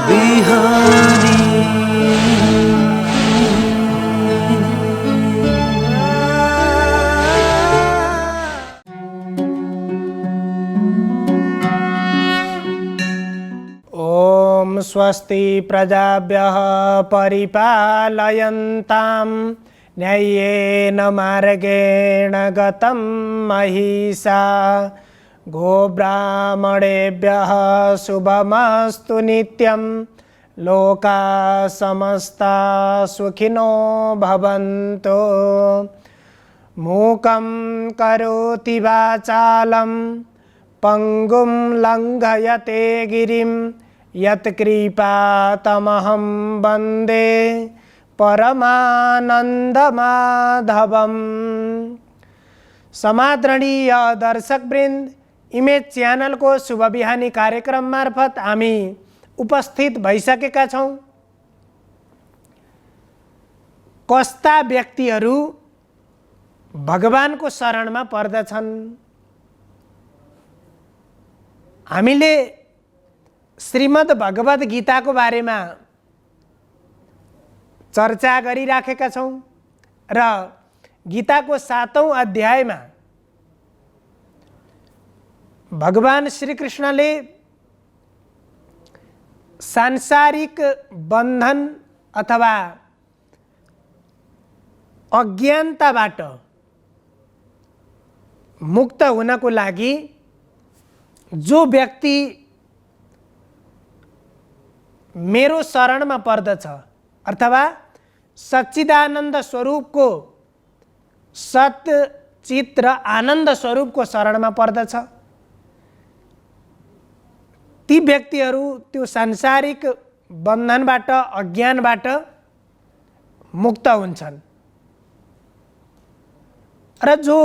बिहानी। ओम स्वस्ति प्रजाभ्यः परिपालयन्तां न्याय्येन मार्गेण गतं महिषा गोब्राह्मणेभ्यः शुभमस्तु नित्यं लोकाः समस्ताः सुखिनो भवन्तु। मूकं करोति वाचालं पंगुं लंघयते गिरिं यत्कृपातमहं वन्दे परमानन्दमाधवम्। समादरणीय दर्शकवृन्द, इमेज च्यानल को शुभ बिहानी कार्यक्रम मार्फत हामी उपस्थित भइसकेका छौं। कस्ता व्यक्तिहरू भगवानको शरणमा पर्दछन्। हामीले श्रीमद् भगवत गीताको बारेमा चर्चा गरिराखेका छौं र गीताको 7औं अध्यायमा भगवान श्रीकृष्णले सांसारिक बन्धन अथवा अज्ञानताबाट मुक्त हुनको लागि जो व्यक्ति मेरो शरणमा पर्दछ अथवा सच्चिदानन्द स्वरूपको सत चित र आनन्द स्वरूपको शरणमा पर्दछ, ती व्यक्तिहरू त्यो सांसारिक बन्धनबाट अज्ञानबाट मुक्त हुन्छन्। र जो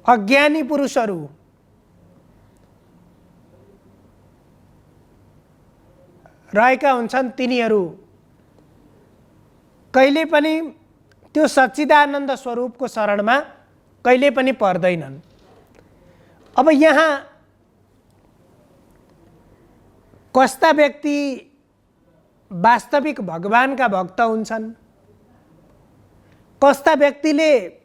अज्ञानी पुरुषहरू रहेका हुन्छन् तिनीहरू कहिले पनि त्यो सच्चिदानन्द स्वरूपको शरणमा कहिले पनि पर्दैनन्। अब यहाँ कस्ता व्यक्ति वास्तविक भगवानका भक्त हुन्छन्, कस्ता व्यक्तिले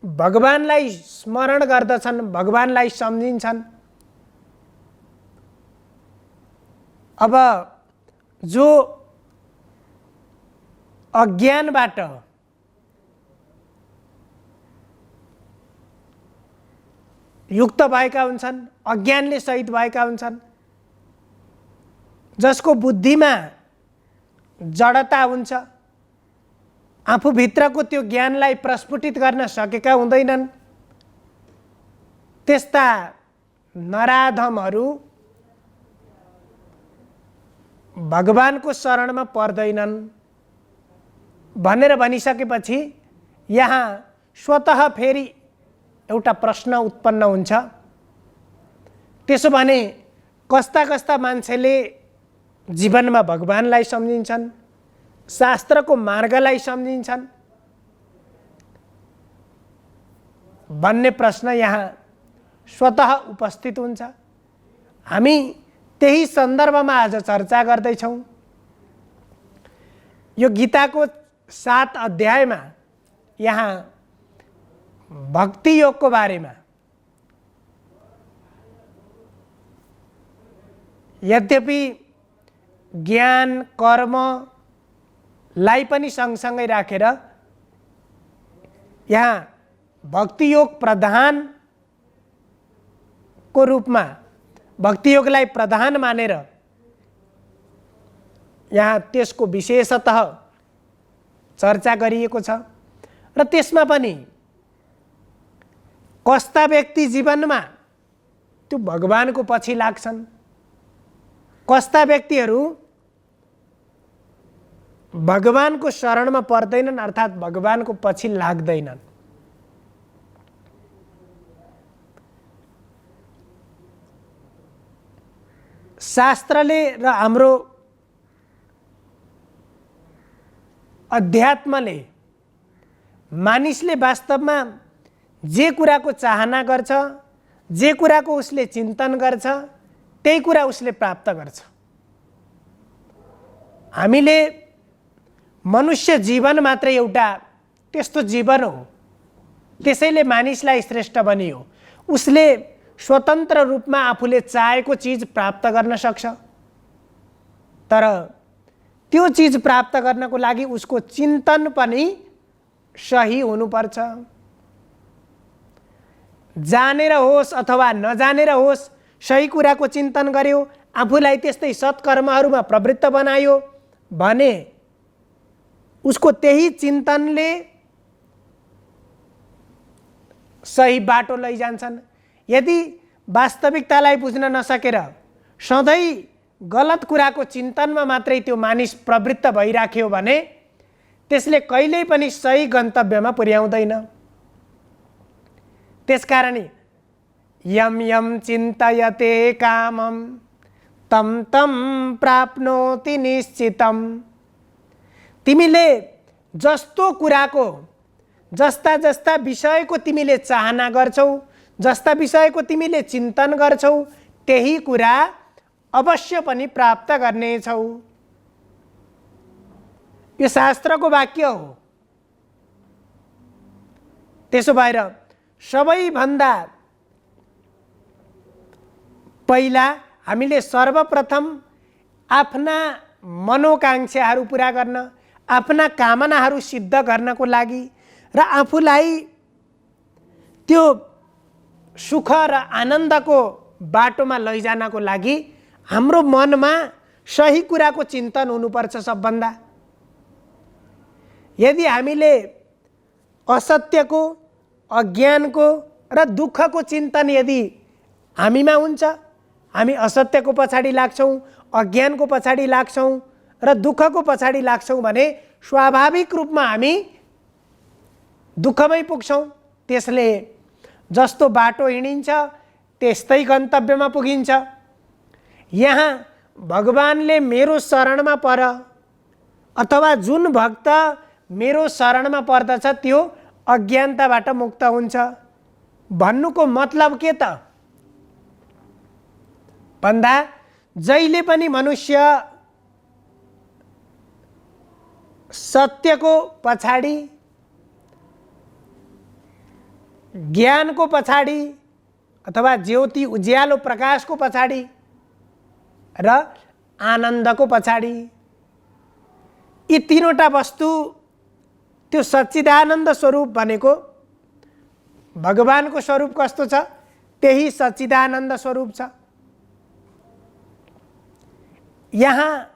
भगवानलाई स्मरण गर्दछन्, भगवानलाई सम्झिन्छन्। अब जो अज्ञानबाट युक्त भएका हुन्छन्, अज्ञानले सहित भएका हुन्छन्, जसको बुद्धिमा जडता हुन्छ, आफूभित्रको त्यो ज्ञानलाई प्रस्फुटित गर्न सकेका हुँदैनन्, त्यस्ता नराधमहरू भगवानको शरणमा पर्दैनन् भनेर भनिसकेपछि यहाँ स्वतः फेरि एउटा प्रश्न उत्पन्न हुन्छ। त्यसो भने कस्ता कस्ता मान्छेले जीवनमा भगवानलाई सम्झिन्छन्, शास्त्रको मार्गलाई सम्झिन्छन् भन्ने प्रश्न यहाँ स्वतः उपस्थित हुन्छ। हामी त्यही सन्दर्भमा आज चर्चा गर्दैछौँ। यो गीताको 7 अध्यायमा यहाँ भक्ति योगको बारेमा, यद्यपि ज्ञान कर्मलाई पनि सँगसँगै राखेर यहाँ भक्ति योग प्रधानको रूपमा, भक्ति योगलाई प्रधान मानेर यहाँ त्यसको विशेषतः चर्चा गरिएको छ। र त्यसमा पनि कस्ता व्यक्ति जीवनमा त्यो भगवानको पछि लाग्छन्, कस्ता व्यक्तिहरू भगवानको शरणमा पर्दैनन् अर्थात् भगवानको पछि लाग्दैनन्। शास्त्रले र हाम्रो अध्यात्मले मानिसले वास्तवमा जे कुराको चाहना गर्छ, जे कुराको उसले चिन्तन गर्छ, त्यही कुरा उसले प्राप्त गर्छ। हामीले मनुष्य जीवन मात्र एउटा त्यस्तो जीवन हो, त्यसैले मानिसलाई श्रेष्ठ बनियो। उसले स्वतन्त्र रूपमा आफूले चाहेको चिज प्राप्त गर्न सक्छ, तर त्यो चिज प्राप्त गर्नको लागि उसको चिन्तन पनि सही हुनुपर्छ। जानेर होस् अथवा नजानेर होस्, सही कुराको चिन्तन गर्यो, आफूलाई त्यस्तै सत्कर्महरूमा प्रवृत्त बनायो भने उसको त्यही चिन्तनले सही बाटो लैजान्छन्। यदि वास्तविकतालाई बुझ्न नसकेर सधैँ गलत कुराको चिन्तनमा मात्रै त्यो मानिस प्रवृत्त भइराख्यो भने त्यसले कहिल्यै पनि सही गन्तव्यमा पुर्याउँदैन। त्यसकारण यम यम चिन्तयते कामम तम तम प्राप्नोति निश्चितम। तिमीले जस्तो कुराको, जस्ता जस्ता विषयको तिमीले चाहना गर्छौ, जस्ता विषयको तिमीले चिन्तन गर्छौ, त्यही कुरा अवश्य पनि प्राप्त गर्नेछौ। यो शास्त्रको वाक्य हो। त्यसो भएर सबैभन्दा पहिला हामीले सर्वप्रथम आफ्ना मनोकांक्षाहरू पुरा गर्न, आफ्ना कामनाहरू सिद्ध गर्नको लागि र आफूलाई त्यो सुख र आनन्दको बाटोमा लैजानको लागि हाम्रो मनमा सही कुराको चिन्तन हुनुपर्छ सबभन्दा। यदि हामीले असत्यको, अज्ञानको र दुःखको चिन्तन यदि हामीमा हुन्छ, हामी असत्यको पछाडि लाग्छौँ, अज्ञानको पछाडि लाग्छौँ र दुःखको पछाडि लाग्छौँ भने स्वाभाविक रूपमा हामी दुःखमै पुग्छौँ। त्यसले जस्तो बाटो हिँडिन्छ त्यस्तै गन्तव्यमा पुगिन्छ। यहाँ भगवानले मेरो शरणमा पर अथवा जुन भक्त मेरो शरणमा पर्दछ त्यो अज्ञानताबाट मुक्त हुन्छ भन्नुको मतलब के त भन्दा जहिले पनि मनुष्य सत्यको पछाडि, ज्ञानको पछाडि अथवा ज्योति उज्यालो प्रकाशको पछाडि र आनन्दको पछाडि, यी तीनवटा वस्तु, त्यो सच्चिदानन्द स्वरूप भनेको भगवानको स्वरूप कस्तो छ त्यही सच्चिदानन्द स्वरूप छ। यहाँ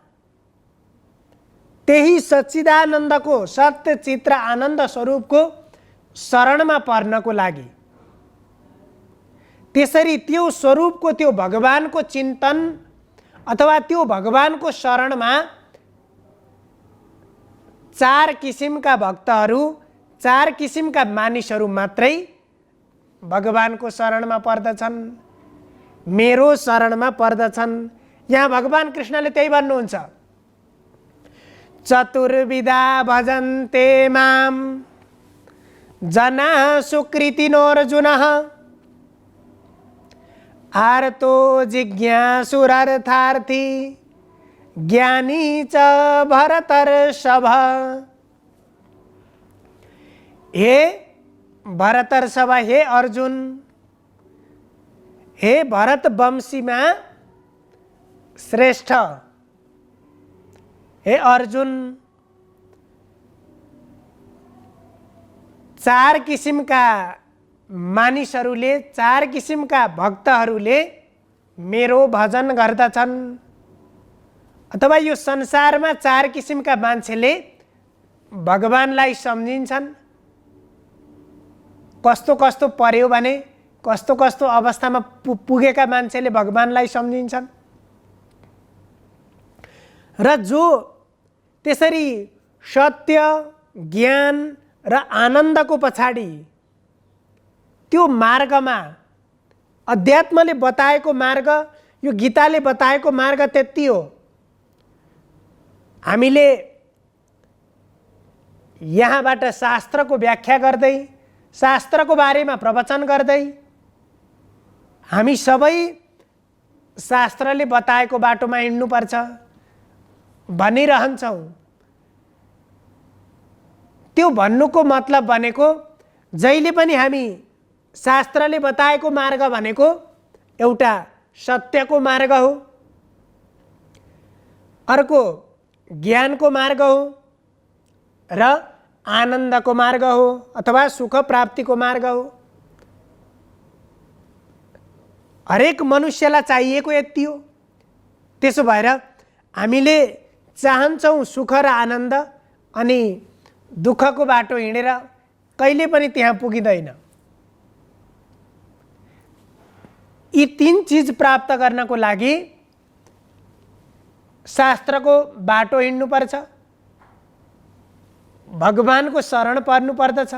त्यही सच्चिदानन्दको, सत्य चित्र आनन्द स्वरूपको शरणमा पर्नको लागि, त्यसरी त्यो स्वरूपको, त्यो भगवानको चिन्तन अथवा त्यो भगवानको शरणमा चार किसिमका भक्तहरू, चार किसिमका मानिसहरू मात्रै भगवानको शरणमा पर्दछन्, मेरो शरणमा पर्दछन्। यहाँ भगवान कृष्णले त्यही भन्नुहुन्छ, चतुर्विधा भजन्ते माम जनाः सुकृतिनोऽर्जुनः आर्तो जिज्ञासुरर्थार्थी ज्ञानी च भरतर्षभ। हे भरतर्षभ, हे अर्जुन, हे भरत वंशीमा श्रेष्ठ, हे अर्जुन, चार किसिमका मानिसहरूले, चार किसिमका भक्तहरूले मेरो भजन गर्दछन्। अथवा यो संसारमा चार किसिमका मान्छेले भगवानलाई सम्झिन्छन्। कस्तो कस्तो पर्यो भने, कस्तो कस्तो अवस्थामा पुगेका मान्छेले भगवानलाई सम्झिन्छन् र जो त्यसरी सत्य, ज्ञान र आनन्दको पछाडि त्यो मार्गमा, अध्यात्मले बताएको मार्ग, यो गीताले बताएको मार्ग त्यति हो। हामीले यहाँबाट शास्त्रको व्याख्या गर्दै, शास्त्रको बारेमा प्रवचन गर्दै हामी सबै शास्त्रले बताएको बाटोमा हिँड्नुपर्छ भनिरहन्छौँ। त्यो भन्नुको मतलब भनेको जहिले पनि हामी शास्त्रले बताएको मार्ग भनेको एउटा सत्यको मार्ग हो, अर्को ज्ञानको मार्ग हो र आनन्दको मार्ग हो अथवा सुख प्राप्तिको मार्ग हो। हरेक मनुष्यलाई चाहिएको यति हो। त्यसो भएर हामीले चाहन्छौँ सुख र आनन्द, अनि दुःखको बाटो हिँडेर कहिले पनि त्यहाँ पुगिँदैन। यी तीन चिज प्राप्त गर्नको लागि शास्त्रको बाटो हिँड्नुपर्छ, भगवानको शरण पर्नु पर्दछ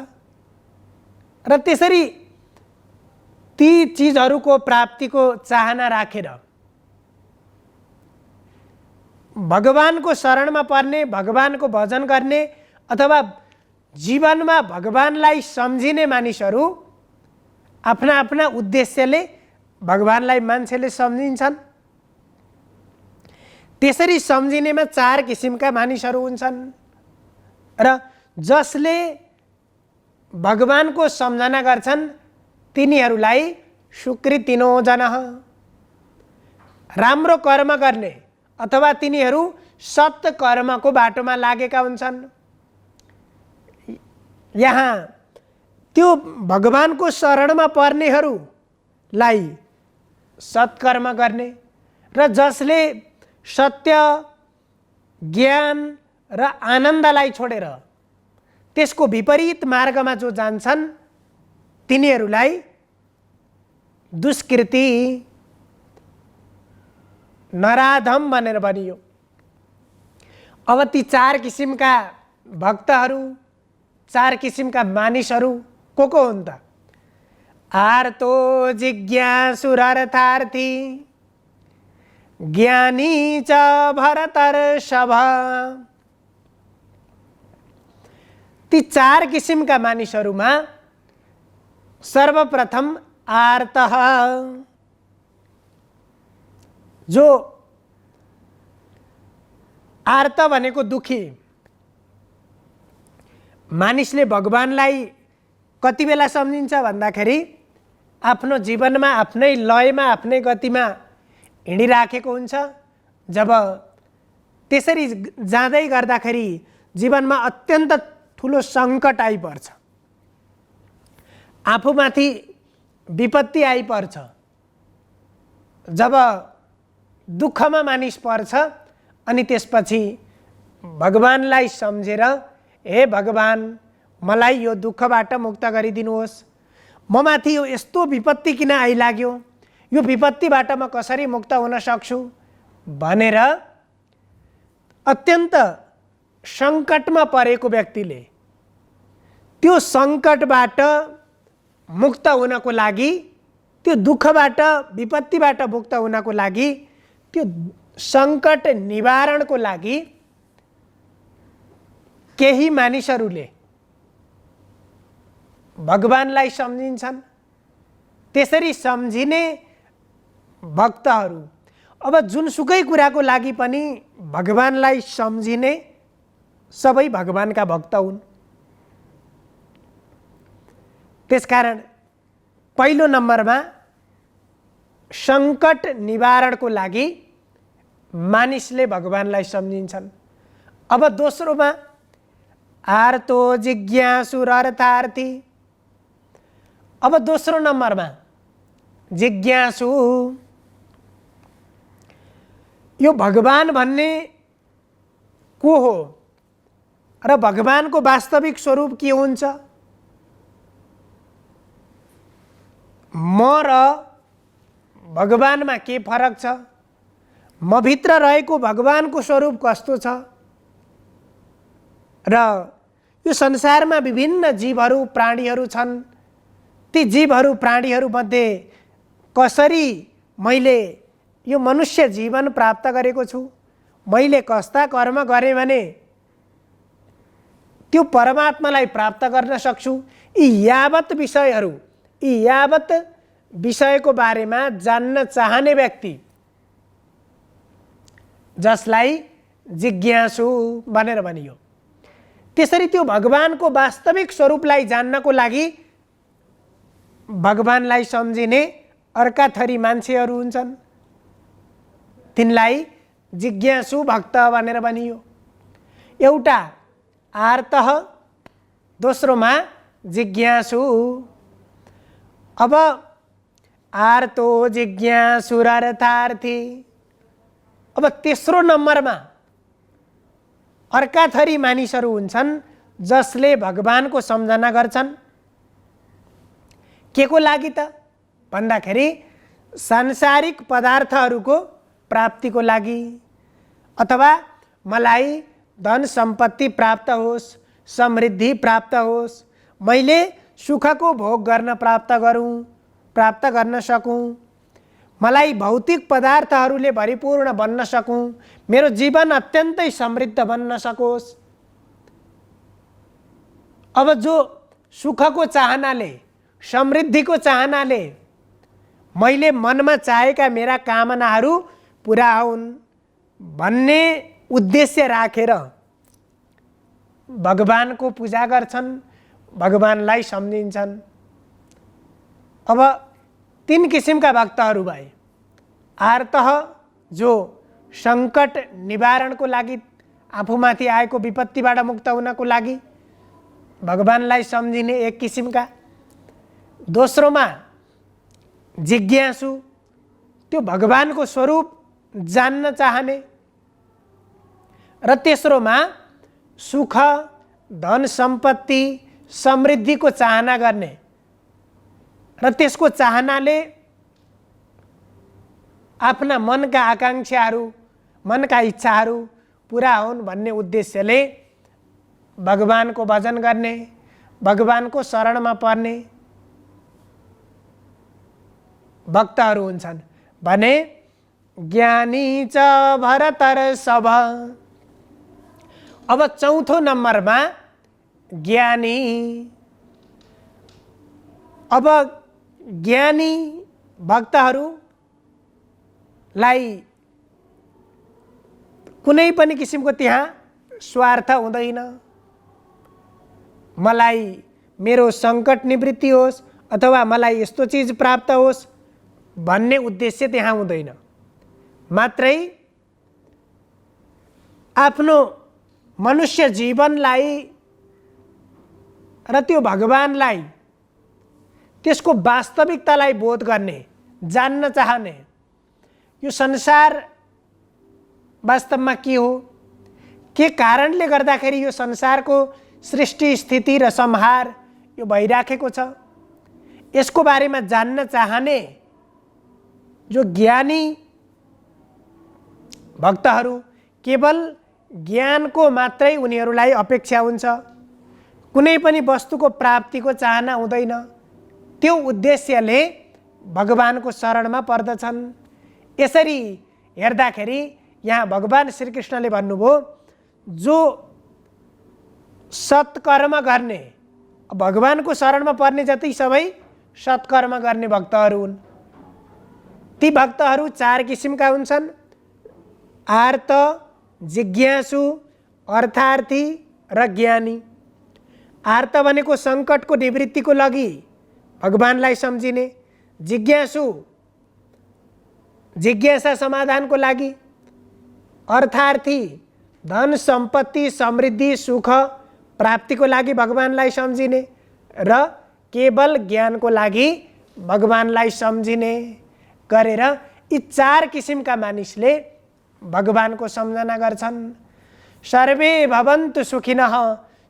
र त्यसरी ती चिजहरूको प्राप्तिको चाहना राखेर भगवानको शरणमा पर्ने, भगवानको भजन गर्ने अथवा जीवनमा भगवानलाई सम्झिने मानिसहरू आफ्ना आफ्ना उद्देश्यले भगवानलाई मान्छेले सम्झिन्छन्। त्यसरी सम्झिनेमा चार किसिमका मानिसहरू हुन्छन् र जसले भगवानको सम्झना गर्छन् तिनीहरूलाई सुकृतिनो जनः, राम्रो कर्म गर्ने अथवा तिनीहरू सत्य कर्मको बाटोमा लागेका हुन्छन्। यहाँ त्यो भगवानको शरणमा पर्नेहरूलाई सत्कर्म गर्ने र जसले सत्य, ज्ञान र आनन्दलाई छोडेर त्यसको विपरीत मार्गमा जो जान्छन् तिनीहरूलाई दुष्कृति, नराधम भनेर भनियो। अब ती चार किसिमका भक्तहरू, चार किसिमका मानिसहरू को हुन् त? आर्तो जिज्ञासुरर्थार्थी, ज्ञानी च भरतर्षभ। ती चार किसिमका मानिसहरूमा सर्वप्रथम आर्तः, जो आर्त भनेको दुखी। मानिसले भगवानलाई कति बेला सम्झिन्छ भन्दाखेरि आफ्नो जीवनमा आफ्नै लयमा, आफ्नै गतिमा हिँडिराखेको हुन्छ। जब त्यसरी जाँदै गर्दाखेरि जीवनमा अत्यन्त ठुलो सङ्कट आइपर्छ, आफूमाथि विपत्ति आइपर्छ, जब दुःखमा मानिस पर्छ अनि त्यसपछि भगवानलाई सम्झेर, हे भगवान मलाई यो दुःखबाट मुक्त गरिदिनुहोस्, ममाथि यो यस्तो विपत्ति किन आइलाग्यो, यो विपत्तिबाट म कसरी मुक्त हुन सक्छु भनेर अत्यन्त सङ्कटमा परेको व्यक्तिले त्यो सङ्कटबाट मुक्त हुनको लागि, त्यो दुःखबाट, विपत्तिबाट मुक्त हुनको लागि, त्यो सङ्कट निवारणको लागि केही मानिसहरूले भगवानलाई सम्झिन्छन्। त्यसरी सम्झिने भक्तहरू अब जुनसुकै कुराको लागि पनि भगवानलाई सम्झिने सबै भगवानका भक्त हुन्। त्यसकारण पहिलो नम्बरमा सङ्कट निवारणको लागि मानिसले भगवानलाई सम्झिन्छन्। अब दोस्रोमा आर्तो जिज्ञासुर अर्थार्थी। अब दोस्रो नम्बरमा जिज्ञासु, यो भगवान भन्ने को हो र भगवानको वास्तविक स्वरूप के हुन्छ, म र भगवानमा के फरक छ, म भित्र रहेको भगवानको स्वरूप कस्तो छ र यो संसारमा विभिन्न जीवहरू, प्राणीहरू छन्, ती जीवहरू, प्राणीहरू मध्ये कसरी मैले यो मनुष्य जीवन प्राप्त गरेको छु, मैले कस्ता कर्म गरेँ भने त्यो परमात्मालाई प्राप्त गर्न सक्छु। यी यावत विषयहरू, यी यावत विषयको बारेमा जान्न चाहने व्यक्ति जसलाई जिज्ञासु भनेर भनियो। त्यसरी त्यो भगवानको वास्तविक स्वरूपलाई जान्नको लागि भगवानलाई सम्झिने अर्का थरी मान्छेहरू हुन्छन्, तिनलाई जिज्ञासु भक्त भनेर भनियो। एउटा आर्तः, दोस्रोमा जिज्ञासु। अब आर्तो जिज्ञासुरर्थार्थी। अब तेस्रो नम्बरमा अर्का थरी मानिसहरू हुन्छन् जसले भगवानको सम्झना गर्छन्। के को लागि त भन्दाखेरि सांसारिक पदार्थहरूको प्राप्तिको लागि, अथवा मलाई धन सम्पत्ति प्राप्त होस्, समृद्धि प्राप्त होस्, मैले सुखको भोग गर्न प्राप्त गर्न सकूँ, मलाई भौतिक पदार्थहरूले भरिपूर्ण बन्न सकूँ, मेरो जीवन अत्यन्तै समृद्ध बन्न सकोस्। अब जो सुखको चाहनाले, समृद्धिको चाहनाले मैले मनमा चाहेका मेरा कामनाहरू पुरा हुन् भन्ने उद्देश्य राखेर भगवानको पूजा गर्छन्, भगवानलाई सम्झिन्छन्। अब तीन किसिमका भक्तहरू भए। आर्तः, जो सङ्कट निवारणको लागि, आफूमाथि आएको विपत्तिबाट मुक्त हुनको लागि भगवानलाई सम्झिने एक किसिमका। दोस्रोमा जिज्ञासु, त्यो भगवानको स्वरूप जान्न चाहने। र तेस्रोमा सुख, धन सम्पत्ति, समृद्धिको चाहना गर्ने र त्यसको चाहनाले आफ्ना मनका आकाङ्क्षाहरू, मनका इच्छाहरू पुरा हुन् भन्ने उद्देश्यले भगवानको भजन गर्ने, भगवानको शरणमा पर्ने भक्तहरू हुन्छन् भने ज्ञानी च भरतर्षभ। अब चौथो नम्बरमा ज्ञानी। अब ज्ञानी भक्तहरूलाई कुनै पनि किसिमको त्यहाँ स्वार्थ हुँदैन। मलाई मेरो सङ्कट निवृत्ति होस् अथवा मलाई यस्तो चिज प्राप्त होस् भन्ने उद्देश्य त्यहाँ हुँदैन। मात्रै आफ्नो मनुष्य जीवनलाई र त्यो भगवानलाई, त्यसको वास्तविकतालाई बोध गर्ने, जान्न चाहने, यो संसार वास्तवमा के हो, के कारणले गर्दाखेरि यो संसारको सृष्टि, स्थिति र संहार यो भइराखेको छ, यसको बारेमा जान्न चाहने जो ज्ञानी भक्तहरू, केवल ज्ञानको मात्रै उनीहरूलाई अपेक्षा हुन्छ, कुनै पनि वस्तुको प्राप्तिको चाहना हुँदैन। त्यो उद्देश्यले भगवानको शरणमा पर्दछन्। यसरी हेर्दाखेरि यहाँ भगवान श्रीकृष्णले भन्नुभयो, जो सत्कर्म गर्ने, भगवानको शरणमा पर्ने जति सबै सत्कर्म गर्ने भक्तहरू हुन्। ती भक्तहरू चार किसिमका हुन्छन्। आर्त, जिज्ञासु, अर्थार्थी र ज्ञानी। आर्त भनेको सङ्कटको निवृत्तिको लागि भगवानलाई सम्झिने, जिज्ञासु जिज्ञासा समाधानको लागि, अर्थार्थी धन सम्पत्ति समृद्धि सुख प्राप्तिको लागि भगवानलाई सम्झिने, र केवल ज्ञानको लागि भगवानलाई सम्झिने गरेर यी चार किसिमका मानिसले भगवानको सम्झना गर्छन्। सर्वे भवन्तु सुखिनः,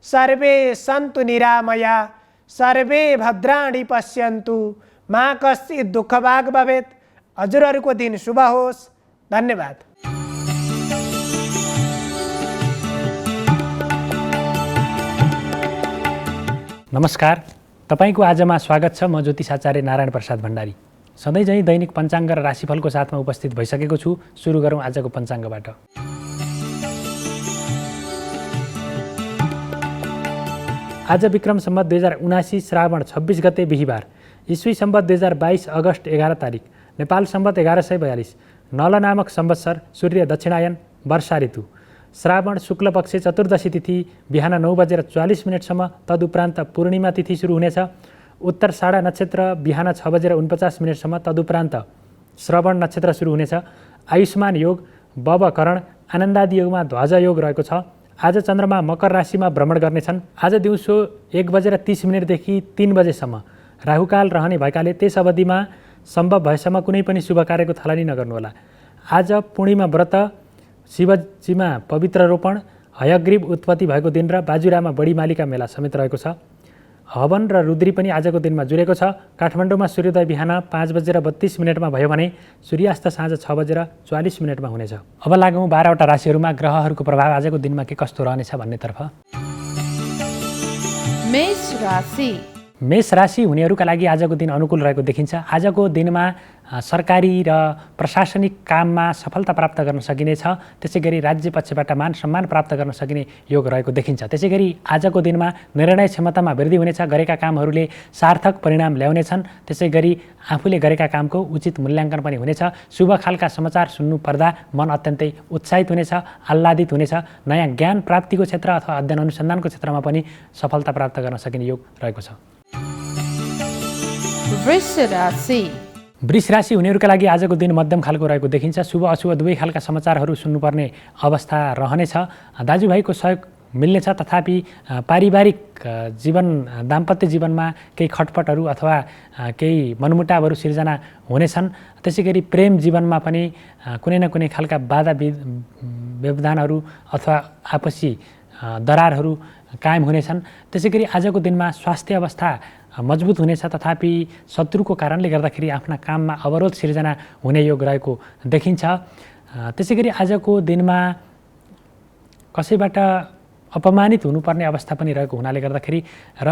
सर्वे सन्तु निरामया, सर्वे भद्राणि पश्यन्तु, मा कश्चित् दुःखभाग् भवेत्। हजुरहरूको दिन शुभ होस्। धन्यवाद। नमस्कार, तपाईको आजमा स्वागत छ। म ज्योतिष आचार्य नारायण प्रसाद भण्डारी सधैँ चाहिँ दैनिक पञ्चाङ्ग र राशिफलको साथमा उपस्थित भइसकेको छु। सुरु गरौँ आजको पञ्चाङ्गबाट। आज विक्रम सम्वत 2079 श्रावण 26 गते बिहिबार, ईस्वी सम्वत 2022 अगस्त 11 तारिक, नेपाल सम्वत 1142, नल नामक संवत्सर, सूर्य दक्षिणायन, वर्षा ऋतु। श्रावण शुक्ल पक्ष चतुर्दशी तिथि बिहान 9:40 तदुपरान्त पूर्णिमा तिथि सुरु हुनेछ। उत्तरषाढा नक्षत्र बिहान 6:49 तदुपरान्त श्रवण नक्षत्र सुरु हुनेछ। आयुष्मान योग, बवकरण, आनन्दादि योगमा ध्वज योग रहेको छ। आज चन्द्रमा मकर राशिमा भ्रमण गर्नेछन्। आज दिउँसो 1:30 देखि 3 बजेसम्म राहुकाल रहने भएकाले त्यस अवधिमा सम्भव भएसम्म कुनै पनि शुभ कार्यको थालनी नगर्नुहोला। आज पूर्णिमा व्रत, शिवजीमा पवित्र रोपण, हयग्रीव उत्पत्ति भएको दिन र बाजुरामा बढी मालिका मेला समेत रहेको छ। हवन र रुद्री पनि आजको दिनमा जुरेको छ। काठमाडौँमा सूर्योदय बिहान 5:32 भयो भने सूर्यास्त साँझ 6:44 हुनेछ। अब लागौँ 12वटा राशिहरूमा ग्रहहरूको प्रभाव आजको दिनमा के कस्तो रहनेछ भन्नेतर्फ। मेष राशि। मेष राशि हुनेहरूका लागि आजको दिन अनुकूल रहेको देखिन्छ। आजको दिनमा सरकारी र प्रशासनिक काममा सफलता प्राप्त गर्न सकिनेछ। त्यसै गरी राज्य पक्षबाट मान सम्मान प्राप्त गर्न सकिने योग रहेको देखिन्छ। त्यसै गरी आजको दिनमा निर्णय क्षमतामा वृद्धि हुनेछ। गरेका कामहरूले सार्थक परिणाम ल्याउनेछन्। त्यसै गरी आफूले गरेका कामको उचित मूल्याङ्कन पनि हुनेछ। शुभ खालका समाचार सुन्नु पर्दा मन अत्यन्तै उत्साहित हुनेछ, आह्लादित हुनेछ। नयाँ ज्ञान प्राप्तिको क्षेत्र अथवा अध्ययन अनुसन्धानको क्षेत्रमा पनि सफलता प्राप्त गर्न सकिने योग रहेको छ। वृष राशि। वृष राशि हुनेहरूका लागि आजको दिन मध्यम खालको रहेको देखिन्छ। शुभ अशुभ दुवै खालका समाचारहरू सुन्नुपर्ने अवस्था रहनेछ। दाजुभाइको सहयोग मिल्नेछ, तथापि पारिवारिक जीवन, दाम्पत्य जीवनमा केही खटपटहरू अथवा केही मनमुटावहरू सिर्जना हुनेछन्। त्यसै गरी प्रेम जीवनमा पनि कुनै न कुनै खालका बाधा व्यवधानहरू अथवा आपसी दरारहरू कायम हुनेछन्। त्यसै गरी आजको दिनमा स्वास्थ्य अवस्था मजबुत हुनेछ, तथापि शत्रुको कारणले गर्दाखेरि आफ्ना काममा अवरोध सिर्जना हुने योग रहेको देखिन्छ। त्यसै गरी आजको दिनमा कसैबाट अपमानित हुनुपर्ने अवस्था पनि रहेको हुनाले गर्दाखेरि र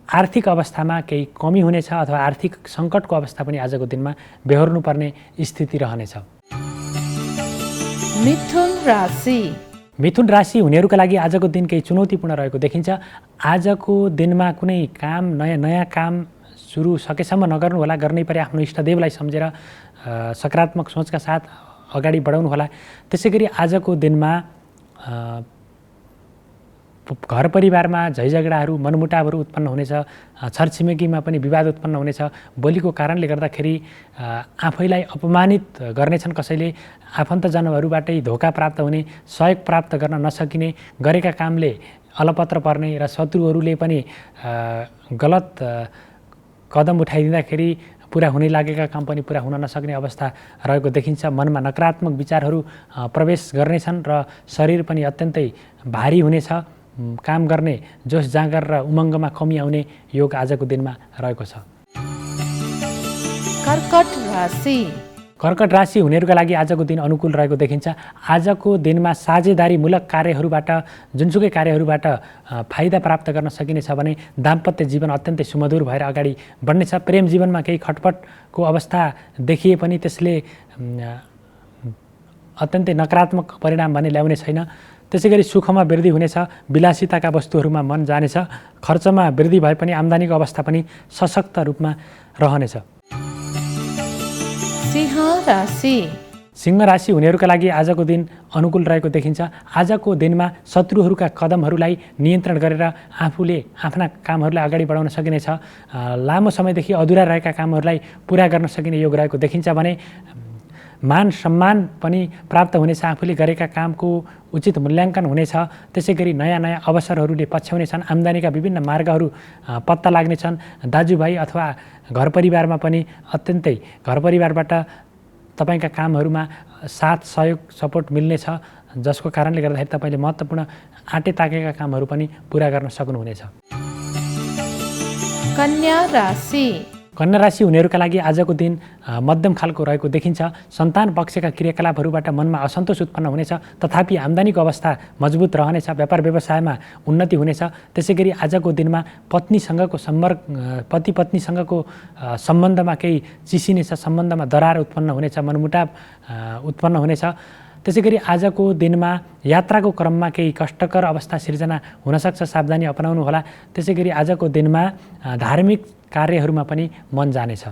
आर्थिक अवस्थामा केही कमी हुनेछ अथवा आर्थिक सङ्कटको अवस्था पनि आजको दिनमा बेहोर्नुपर्ने स्थिति रहनेछ। मिथुन राशि। मिथुन राशि हुनेहरूका लागि आजको दिन केही चुनौतीपूर्ण रहेको देखिन्छ। आजको दिनमा कुनै काम, नयाँ काम सुरु सकेसम्म नगर्नु होला। गर्नै परे आफ्नो इष्टदेवलाई सम्झेर सकारात्मक सोचका साथ अगाडि बढाउनु होला। त्यसै गरी आजको दिनमा घर परिवारमा झैझगडाहरू, मनमुटावहरू उत्पन्न हुनेछ। छरछिमेकीमा पनि विवाद उत्पन्न हुनेछ। बोलीको कारणले गर्दाखेरि आफैलाई अपमानित गर्नेछन् कसैले। आफन्तजनहरूबाटै धोका प्राप्त हुने, सहयोग प्राप्त गर्न नसकिने, गरेका कामले अलपत्र पर्ने र शत्रुहरूले पनि गलत कदम उठाइदिँदाखेरि पुरा हुने लागेका काम पनि पुरा हुन नसक्ने अवस्था रहेको देखिन्छ। मनमा नकारात्मक विचारहरू प्रवेश गर्नेछन् र शरीर पनि अत्यन्तै भारी हुनेछ। काम गर्ने जोस जाँगर र उमङ्गमा कमी आउने योग आजको दिनमा रहेको छ। कर्कट राशि। कर्कट राशि हुनेहरूका लागि आजको दिन अनुकूल रहेको देखिन्छ। आजको दिनमा साझेदारीमूलक कार्यहरूबाट, जुनसुकै कार्यहरूबाट फाइदा प्राप्त गर्न सकिनेछ भने दाम्पत्य जीवन अत्यन्तै सुमधुर भएर अगाडि बढ्नेछ। प्रेम जीवनमा केही खटपटको अवस्था देखिए पनि त्यसले अत्यन्तै नकारात्मक परिणाम भने ल्याउने छैन। त्यसै गरी सुखमा वृद्धि हुनेछ। विलासिताका वस्तुहरूमा मन जानेछ। खर्चमा वृद्धि भए पनि आम्दानीको अवस्था पनि सशक्त रूपमा रहनेछ। सिंह राशि। सिंह राशि हुनेहरूका लागि आजको दिन अनुकूल रहेको देखिन्छ। आजको दिनमा शत्रुहरूका कदमहरूलाई नियन्त्रण गरेर आफूले आफ्ना कामहरूलाई अगाडि बढाउन सकिनेछ। लामो समयदेखि अधुरा रहेका कामहरूलाई पुरा गर्न सकिने योग रहेको देखिन्छ भने मान सम्मान पनि प्राप्त हुनेछ। आफूले गरेका कामको उचित मूल्याङ्कन हुनेछ। त्यसै गरी नयाँ नयाँ अवसरहरूले पछ्याउनेछन्। आम्दानीका विभिन्न मार्गहरू पत्ता लाग्नेछन्। दाजुभाइ अथवा घर परिवारमा पनि अत्यन्तै घर परिवारबाट तपाईँका कामहरूमा साथ, सहयोग, सपोर्ट मिल्नेछ, जसको कारणले गर्दाखेरि तपाईँले महत्त्वपूर्ण आँटे ताकेका कामहरू पनि पुरा गर्न सक्नुहुनेछ। कन्या राशि। कन्या राशि हुनेहरूका लागि आजको दिन मध्यम खालको रहेको देखिन्छ। सन्तान पक्षका क्रियाकलापहरूबाट मनमा असन्तोष उत्पन्न हुनेछ, तथापि आम्दानीको अवस्था मजबुत रहनेछ। व्यापार व्यवसायमा उन्नति हुनेछ। त्यसै गरी आजको दिनमा पत्नीसँगको सम्पर्क, पति पत्नीसँगको सम्बन्धमा केही चिसिनेछ, सम्बन्धमा दरार उत्पन्न हुनेछ, मनमुटाव उत्पन्न हुनेछ। त्यसै गरी आजको दिनमा यात्राको क्रममा केही कष्टकर अवस्था सिर्जना हुनसक्छ, सावधानी अपनाउनु होला। त्यसै गरी आजको दिनमा धार्मिक कार्यहरूमा पनि मन जानेछ।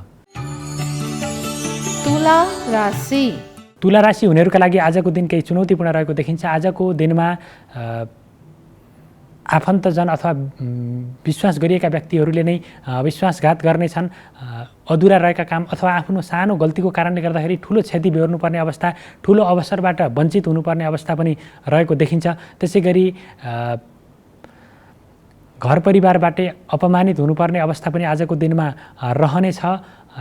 तुला राशि। तुला राशि हुनेहरूका लागि आजको दिन केही चुनौतीपूर्ण रहेको देखिन्छ। आजको दिनमा आफन्तजन अथवा विश्वास गरिएका व्यक्तिहरूले नै विश्वासघात गर्नेछन्। अधुरा रहेका काम अथवा आफ्नो सानो गल्तीको कारणले गर्दाखेरि ठुलो क्षति बेहोर्नुपर्ने अवस्था, ठुलो अवसरबाट वञ्चित हुनुपर्ने अवस्था पनि रहेको देखिन्छ। त्यसै गरी घर परिवारबाट अपमानित हुनुपर्ने अवस्था पनि आजको दिनमा रहनेछ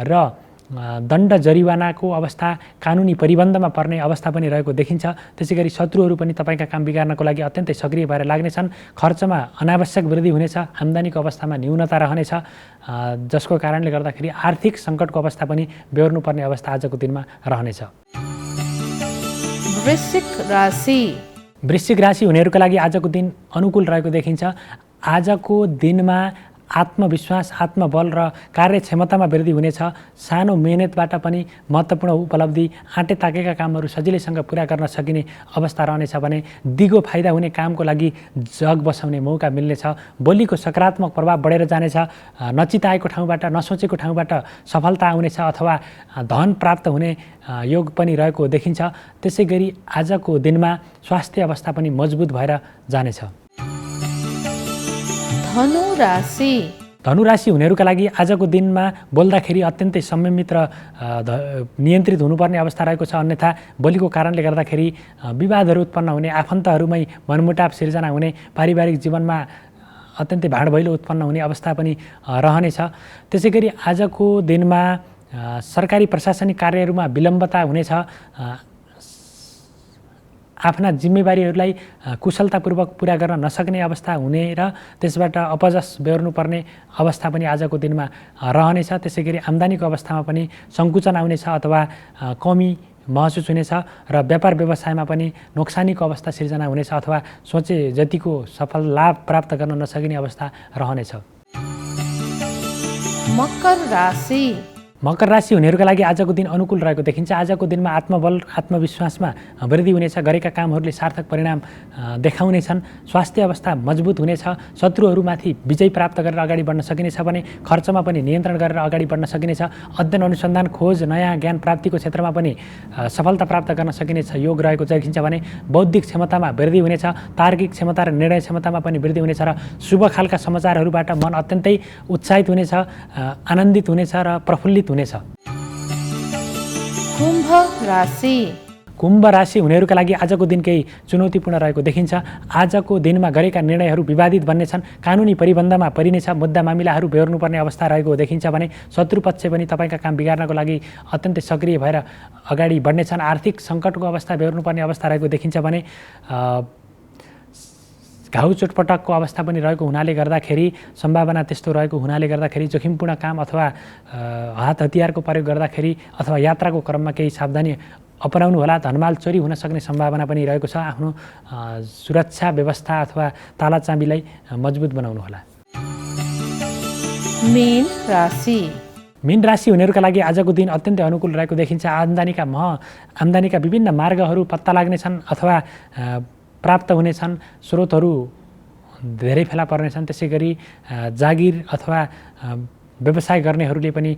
र दण्ड जरिवानाको अवस्था, कानुनी परिबन्धमा पर्ने अवस्था पनि रहेको देखिन्छ। त्यसै गरी शत्रुहरू पनि तपाईँका काम बिगार्नको लागि अत्यन्तै सक्रिय भएर लाग्नेछन्। खर्चमा अनावश्यक वृद्धि हुनेछ। आम्दानीको अवस्थामा न्यूनता रहनेछ, जसको कारणले गर्दाखेरि आर्थिक सङ्कटको अवस्था पनि बेहोर्नुपर्ने अवस्था आजको दिनमा रहनेछ। वृश्चिक राशि। वृश्चिक राशि हुनेहरूका लागि आजको दिन अनुकूल रहेको देखिन्छ। आजको दिनमा आत्मविश्वास, आत्मबल र कार्यक्षमतामा वृद्धि हुनेछ। सानो मेहनतबाट पनि महत्त्वपूर्ण उपलब्धि, आँटे ताकेका कामहरू सजिलैसँग पुरा गर्न सकिने अवस्था रहनेछ भने दिगो फाइदा हुने कामको लागि जग बसाउने मौका मिल्नेछ। बोलीको सकारात्मक प्रभाव बढेर जानेछ। नचिताएको ठाउँबाट, नसोचेको ठाउँबाट सफलता आउनेछ अथवा धन प्राप्त हुने योग पनि रहेको देखिन्छ। त्यसै गरी आजको दिनमा स्वास्थ्य अवस्था पनि मजबुत भएर जानेछ। धनु राशि। धनुराशि हुनेहरूका लागि आजको दिनमा बोल्दाखेरि अत्यन्तै संयमित र नियन्त्रित हुनुपर्ने अवस्था रहेको छ। अन्यथा बोलीको कारणले गर्दाखेरि विवादहरू उत्पन्न हुने, आफन्तहरूमै मनमुटाव सिर्जना हुने, पारिवारिक जीवनमा अत्यन्तै भाँडभैलो उत्पन्न हुने अवस्था पनि रहनेछ। त्यसै गरी आजको दिनमा सरकारी प्रशासनिक कार्यहरूमा विलम्बता हुनेछ। आफ्ना जिम्मेवारीहरूलाई कुशलतापूर्वक पुरा गर्न नसक्ने अवस्था हुने र त्यसबाट अपजस बेहोर्नुपर्ने अवस्था पनि आजको दिनमा रहनेछ। त्यसै गरी आम्दानीको अवस्थामा पनि सङ्कुचन आउनेछ अथवा कमी महसुस हुनेछ र व्यापार व्यवसायमा पनि नोक्सानीको अवस्था सिर्जना हुनेछ अथवा सोचे जतिको सफल लाभ प्राप्त गर्न नसकिने अवस्था रहनेछ। मकर राशि। मकर राशि हुनेहरूका लागि आजको दिन अनुकूल रहेको देखिन्छ। आजको दिनमा आत्मबल, आत्मविश्वासमा वृद्धि हुनेछ। गरेका कामहरूले सार्थक परिणाम देखाउनेछन्। स्वास्थ्य अवस्था मजबुत हुनेछ। शत्रुहरूमाथि विजय प्राप्त गरेर अगाडि बढ्न सकिनेछ भने खर्चमा पनि नियन्त्रण गरेर अगाडि बढ्न सकिनेछ। अध्ययन, अनुसन्धान, खोज, नयाँ ज्ञान प्राप्तिको क्षेत्रमा पनि सफलता प्राप्त गर्न सकिनेछ योग रहेको देखिन्छ भने बौद्धिक क्षमतामा वृद्धि हुनेछ। तार्किक क्षमता र निर्णय क्षमतामा पनि वृद्धि हुनेछ र शुभ खालका समाचारहरूबाट मन अत्यन्तै उत्साहित हुनेछ, आनन्दित हुनेछ र प्रफुल्लित हुनेछ। कुम्भ राशि। कुम्भ राशि हुनेहरूका लागि आजको दिन केही चुनौतीपूर्ण रहेको देखिन्छ। आजको दिनमा गरेका निर्णयहरू विवादित बन्नेछन्। कानुनी परिबन्धमा परिनेछ। मुद्दा मामिलाहरू बेहोर्नुपर्ने अवस्था रहेको देखिन्छ भने शत्रुपक्ष पनि तपाईँका काम बिगार्नको लागि अत्यन्तै सक्रिय भएर अगाडि बढ्नेछन्। आर्थिक सङ्कटको अवस्था बेहोर्नुपर्ने अवस्था रहेको देखिन्छ भने घाउ चोटपटकको अवस्था पनि रहेको हुनाले गर्दाखेरि, सम्भावना त्यस्तो रहेको हुनाले गर्दाखेरि जोखिमपूर्ण काम अथवा हात हतियारको प्रयोग गर्दाखेरि अथवा यात्राको क्रममा केही सावधानी अपनाउनु होला। धनमाल चोरी हुन सक्ने सम्भावना पनि रहेको छ। आफ्नो सुरक्षा व्यवस्था अथवा तालाचाबीलाई मजबुत बनाउनु होला। मीन राशि। मीन राशि हुनेहरूका लागि आजको दिन अत्यन्तै अनुकूल रहेको देखिन्छ। आम्दानीका विभिन्न मार्गहरू पत्ता लाग्नेछन् अथवा प्राप्त हुनेछन्। स्रोतहरू धेरै फेला पर्नेछन्। त्यसै गरी जागिर अथवा व्यवसाय गर्नेहरूले पनि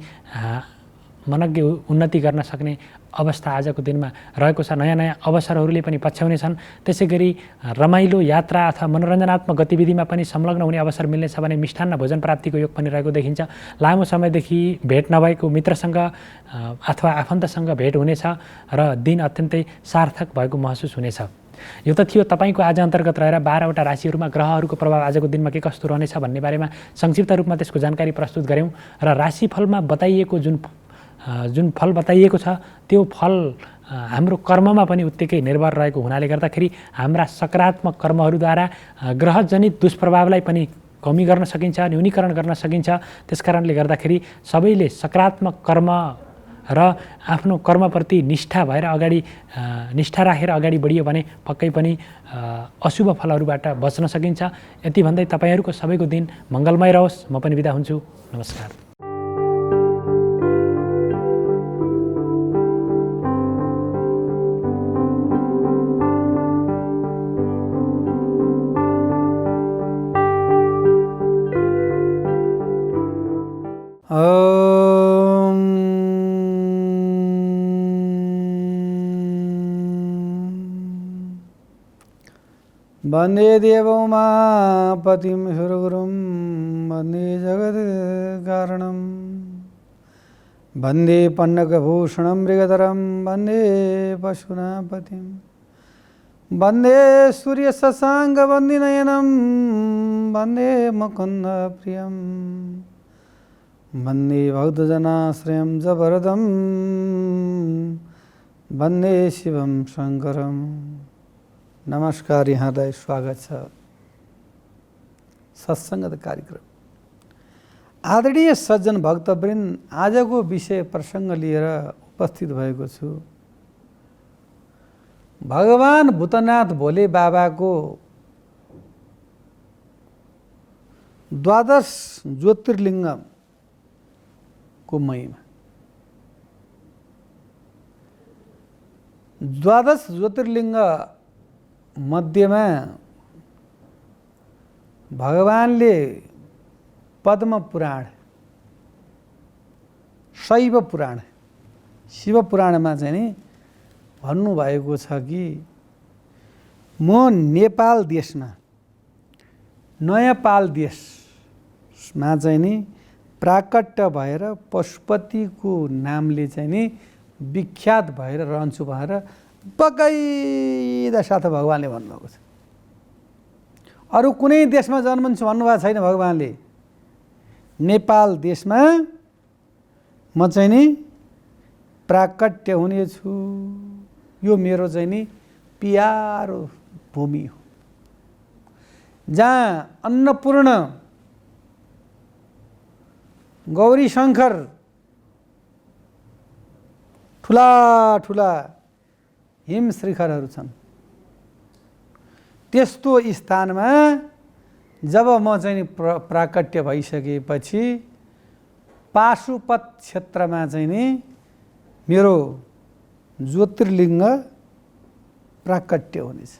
मनग्गे उन्नति गर्न सक्ने अवस्था आजको दिनमा रहेको छ। नयाँ नयाँ अवसरहरूले पनि पछ्याउनेछन्। त्यसै गरी रमाइलो यात्रा अथवा मनोरञ्जनात्मक गतिविधिमा पनि संलग्न हुने अवसर मिल्नेछ भने मिष्ठान्न भोजन प्राप्तिको योग पनि रहेको देखिन्छ। लामो समयदेखि भेट नभएको मित्रसँग अथवा आफन्तसँग भेट हुनेछ र दिन अत्यन्तै सार्थक भएको महसुस हुनेछ। यो त थियो तपाईँको आज अन्तर्गत रहेर 12वटा राशिहरूमा ग्रहहरूको प्रभाव आजको दिनमा के कस्तो रहनेछ भन्ने बारेमा संक्षिप्त रूपमा त्यसको जानकारी प्रस्तुत गऱ्यौँ र राशिफलमा बताइएको जुन फल बताइएको छ त्यो फल हाम्रो कर्ममा पनि उत्तिकै निर्भर रहेको हुनाले गर्दाखेरि हाम्रा सकारात्मक कर्महरूद्वारा ग्रहजनित दुष्प्रभावलाई पनि कमी गर्न सकिन्छ, न्यूनीकरण गर्न सकिन्छ। त्यसकारणले गर्दाखेरि सबैले सकारात्मक कर्म र आफ्नो कर्मप्रति निष्ठा भएर निष्ठा राखेर अगाडि बढियो भने पक्कै पनि अशुभ फलहरूबाट बच्न सकिन्छ। यति भन्दै तपाईँहरूको सबैको दिन मङ्गलमय रहोस्। म पनि बिदा हुन्छु। नमस्कार। ॐ। वन्दे देवोमापतिं सुरगुरुं वन्दे जगत्कारणं वन्दे पन्नगभूषणं मृगधरं वन्दे पशुनापतिं वन्दे सूर्यशशाङ्कवन्दिनयनं वन्दे मुकुन्दप्रियं वन्दे भक्तजनाश्रयं जबरदं वन्दे शिवं शङ्करम्। नमस्कार, यहाँलाई स्वागत छ सत्सङ्गत कार्यक्रम। आदरणीय सज्जन भक्तवृन्द, आजको विषय प्रसङ्ग लिएर उपस्थित भएको छु। भगवान भूतनाथ भोले बाबाको 12 ज्योतिर्लिङ्गको महिमा। 12 ज्योतिर्लिङ्ग मध्यमा भगवानले पद्म पुराण, शैव पुराण, शिव पुराणमा चाहिँ नि भन्नुभएको छ कि म नेपाल देशमा, नयाँपाल देशमा चाहिँ नि प्राकट्य भएर पशुपतिको नामले चाहिँ नि विख्यात भएर रहन्छु भनेर बगैदा साथ भगवानले भन्नुभएको छ। अरू कुनै देशमा जन्मन्छु भन्नुभएको छैन भगवानले। नेपाल देशमा म चाहिँ नि प्राकट्य हुनेछु। यो मेरो चाहिँ नि प्यारो भूमि हो, जहाँ अन्नपूर्ण, गौरी शङ्कर, ठुला ठुला हिम शिखरहरू छन्। त्यस्तो स्थानमा जब म चाहिँ नि प्राकट्य भइसकेपछि पाशुपत क्षेत्रमा चाहिँ नि मेरो ज्योतिर्लिङ्ग प्राकट्य हुनेछ।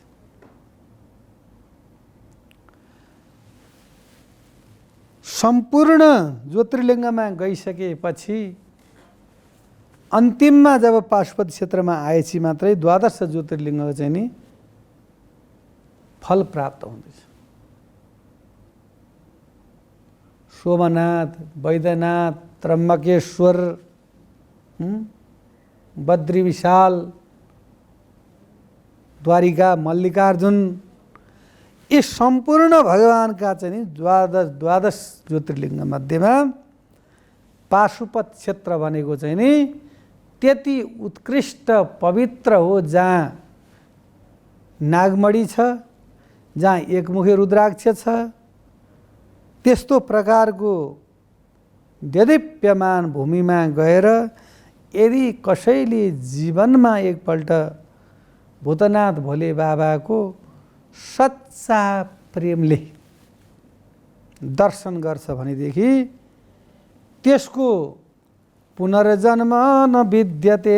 सम्पूर्ण ज्योतिर्लिङ्गमा गइसकेपछि अन्तिममा जब पाशुपत क्षेत्रमा आएपछि मात्रै 12 ज्योतिर्लिङ्ग चाहिँ नि फल प्राप्त हुँदैछ। सोमनाथ, वैद्यनाथ, त्र्यम्बकेश्वर, बद्री विशाल, द्वारिका, मल्लिकार्जुन, यी सम्पूर्ण भगवानका चाहिँ नि 12 ज्योतिर्लिङ्ग मध्येमा पाशुपत क्षेत्र भनेको चाहिँ नि त्यति उत्कृष्ट पवित्र हो, जहाँ नागमणि छ, जहाँ एकमुखे रुद्राक्ष छ। त्यस्तो प्रकारको देदीप्यमान भूमिमा गएर यदि कसैले जीवनमा एकपल्ट भूतनाथ भोले बाबाको सच्चा प्रेमले दर्शन गर्छ भनेदेखि त्यसको पुनर्जन्म न विद्यते,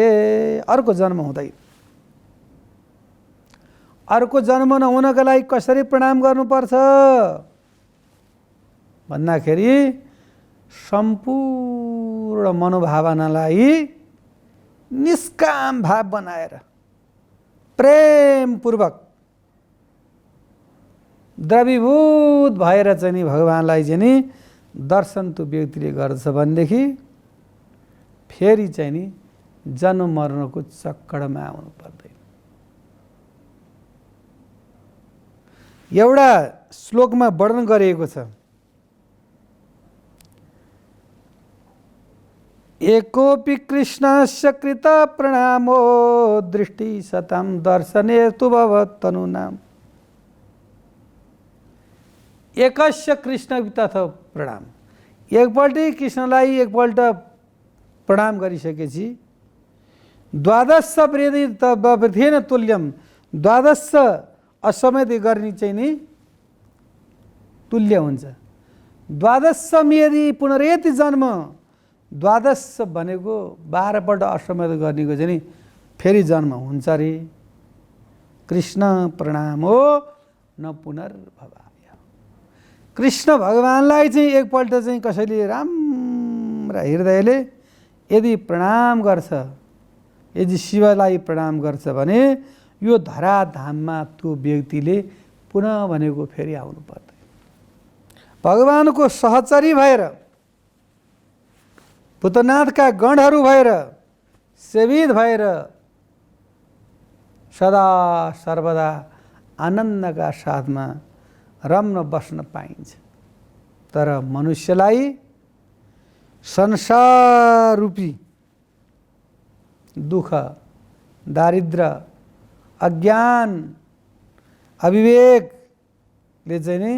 अर्को जन्म हुँदैन। अर्को जन्म नहुनका लागि कसरी प्रणाम गर्नुपर्छ भन्दाखेरि सम्पूर्ण मनोभावनालाई निष्काम भाव बनाएर प्रेमपूर्वक द्रवीभूत भएर चाहिँ नि भगवानलाई चाहिँ नि दर्शन त्यो व्यक्तिले गर्छ भनेदेखि फेरि चाहिँ नि जन्म मर्नको चक्करमा आउनु पर्दैन। एउटा श्लोकमा वर्णन गरिएको छ, एकोपि कृष्णस्य कृत प्रणामो दृष्टि सतम दर्शने तु भवतनुनाम। एकस्य कृष्ण तथा प्रणाम, एकपल्ट कृष्णलाई एकपल्ट प्रणाम गरिसकेपछि 12 वृद्धेन तुल्यम, 12 असमयति गर्ने चाहिँ नि तुल्य हुन्छ। 12 यदि पुनरेति जन्म, 12 भनेको 12 पल्ट असमयत गर्नेको चाहिँ नि फेरि जन्म हुन्छ रे। कृष्ण प्रणाम हो न पुनर्भवाम्य। कृष्ण भगवानलाई चाहिँ एकपल्ट चाहिँ कसैले राम्रा हृदयले यदि प्रणाम गर्छ, यदि शिवलाई प्रणाम गर्छ भने यो धराधाममा त्यो व्यक्तिले पुनः भनेको फेरि आउनु पर्दैन। भगवानको सहचरी भएर, भूतनाथका गणहरू भएर, सेवित भएर सदा सर्वदा आनन्दका साथमा रम्न बस्न पाइन्छ। तर मनुष्यलाई संसार रूपी दुःख, दारिद्र्य, अज्ञान, अविवेकले चाहिँ नि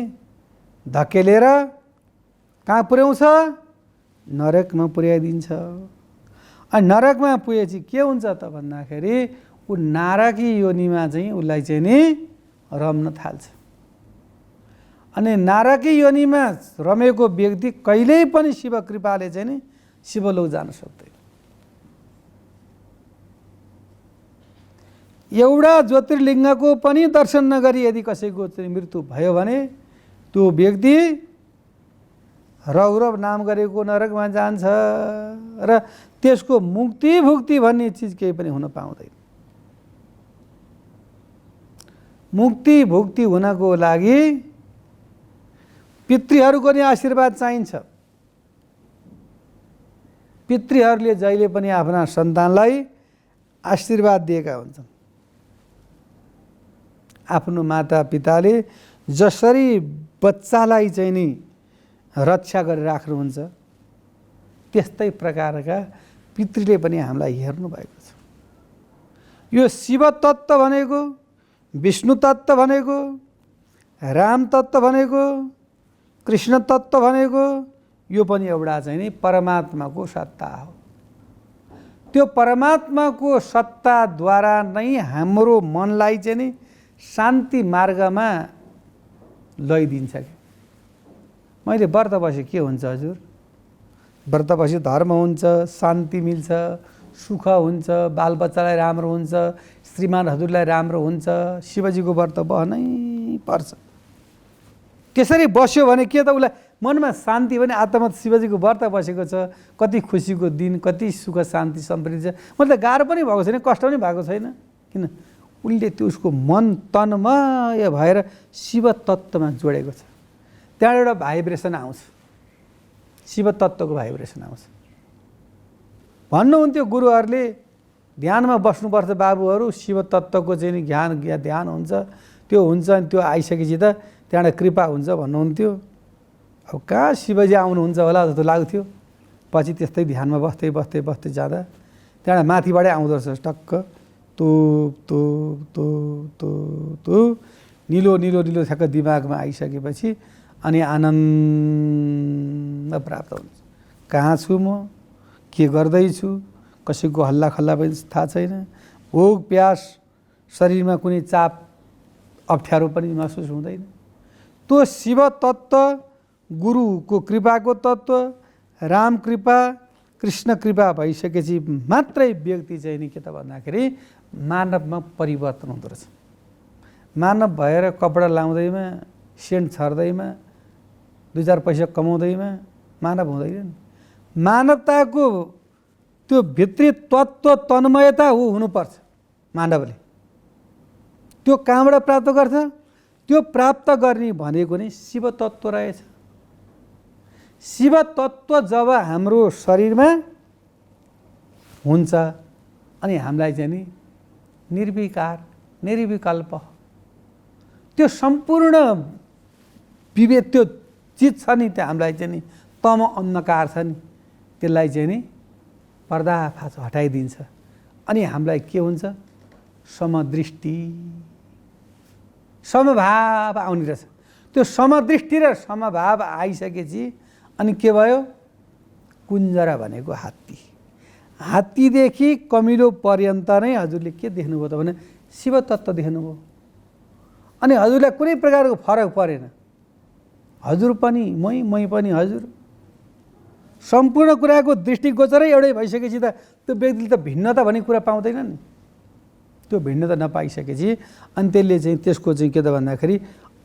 धकेलेर कहाँ पुर्याउँछ? नरकमा पुर्याइदिन्छ। अनि नरकमा पुगेपछि के हुन्छ त भन्दाखेरि ऊ नारकी योनिमा चाहिँ उसलाई चाहिँ नि रम्न थाल्छ। अनि नारकी योनिमा रमेको व्यक्ति कहिल्यै पनि शिव कृपाले चाहिँ नि शिवलोक जान सक्दैन। एउटा ज्योतिर्लिङ्गको पनि दर्शन नगरी यदि कसैको चाहिँ मृत्यु भयो भने त्यो व्यक्ति रौरव नाम गरेको नरकमा जान्छ र त्यसको मुक्ति भुक्ति भन्ने चिज केही पनि हुन पाउँदैन। मुक्ति भुक्ति हुनको लागि पितृहरूको नि आशीर्वाद चाहिन्छ। पितृहरूले जहिले पनि आफ्ना सन्तानलाई आशीर्वाद दिएका हुन्छन्। आफ्नो माता पिताले जसरी बच्चालाई चाहिँ नि रक्षा गरेर राख्नुहुन्छ त्यस्तै प्रकारका पितृले पनि हामीलाई हेर्नु भएको छ। यो शिव तत्त्व भनेको, विष्णु तत्त्व भनेको, राम तत्त्व भनेको, कृष्ण तत्त्व भनेको यो पनि एउटा चाहिँ नि परमात्माको सत्ता हो। त्यो परमात्माको सत्ताद्वारा नै हाम्रो मनलाई चाहिँ नि शान्ति मार्गमा लैदिन्छ। मैले व्रत बसे के हुन्छ हजुर? व्रत बसे धर्म हुन्छ, शान्ति मिल्छ, सुख हुन्छ, बालबच्चालाई राम्रो हुन्छ, श्रीमान हजुरलाई राम्रो हुन्छ। शिवजीको व्रत बस्नै पर्छ। त्यसरी बस्यो भने के त उसलाई मनमा शान्ति भने आत्मा शिवजीको व्रत बसेको छ, कति खुसीको दिन, कति सुख शान्ति समृद्धि छ। मतलब गाह्रो पनि भएको छैन, कष्ट पनि भएको छैन। किन? उसले त्यो उसको मन तन्मय भएर शिव तत्त्वमा जोडेको छ। त्यहाँ एउटा भाइब्रेसन आउँछ, शिव तत्त्वको भाइब्रेसन आउँछ। भन्नुहुन्थ्यो गुरुहरूले, ध्यानमा बस्नुपर्छ बाबुहरू, शिव तत्त्वको चाहिँ नि ध्यान हुन्छ, त्यो हुन्छ। अनि त्यो आइसकेपछि त त्यहाँबाट कृपा हुन्छ भन्नुहुन्थ्यो। अब कहाँ शिवजी आउनुहुन्छ होला जस्तो लाग्थ्यो। पछि त्यस्तै ध्यानमा बस्दै बस्दै बस्दै जाँदा त्यहाँबाट माथिबाटै आउँदो रहेछ टक्क तो निलो निलो निलो ठ्याक्क दिमागमा आइसकेपछि अनि आनन्द प्राप्त हुन्छ। कहाँ छु म, के गर्दैछु, कसैको हल्ला खल्ला पनि थाहा छैन। भोक प्यास, शरीरमा कुनै चाप अप्ठ्यारो पनि महसुस हुँदैन। त्यो शिव तत्त्व, गुरुको कृपाको तत्त्व, राम कृपा, कृष्ण कृपा भइसकेपछि मात्रै व्यक्ति चाहिँ नि के त भन्दाखेरि मानवमा परिवर्तन हुँदो रहेछ। मानव भएर कपडा लाउँदैमा, सेन्ट छर्दैमा, 2-4 पैसा कमाउँदैमा मानव हुँदैन। मानवताको त्यो भित्री तत्त्व तन्मयता हुनुपर्छ मानवले। त्यो कहाँबाट प्राप्त गर्छ? त्यो प्राप्त गर्ने भनेको नै शिव तत्त्व रहेछ। शिव तत्त्व जब हाम्रो शरीरमा हुन्छ अनि हामीलाई चाहिँ नि निर्विकार, निर्विकल्प, त्यो सम्पूर्ण विवेक, त्यो चिज छ नि, त्यो हामीलाई चाहिँ नि तम अन्धकार छ नि, त्यसलाई चाहिँ नि पर्दाफास हटाइदिन्छ। अनि हामीलाई के हुन्छ? समदृष्टि, समभाव आउने रहेछ। त्यो समदृष्टि र समभाव आइसकेपछि अनि के भयो? कुञ्जरा भनेको हात्ती, हात्तीदेखि कमिलो पर्यन्त नै हजुरले के देख्नुभयो त भने शिव तत्त्व देख्नुभयो। अनि हजुरलाई कुनै प्रकारको फरक परेन। हजुर पनि मै पनि हजुर, सम्पूर्ण कुराको दृष्टिगोचरै एउटै भइसकेपछि त त्यो व्यक्तिले त भिन्नता भन्ने कुरा पाउँदैन नि। त्यो भिन्नता नपाइसकेपछि अनि त्यसले चाहिँ त्यसको चाहिँ के त भन्दाखेरि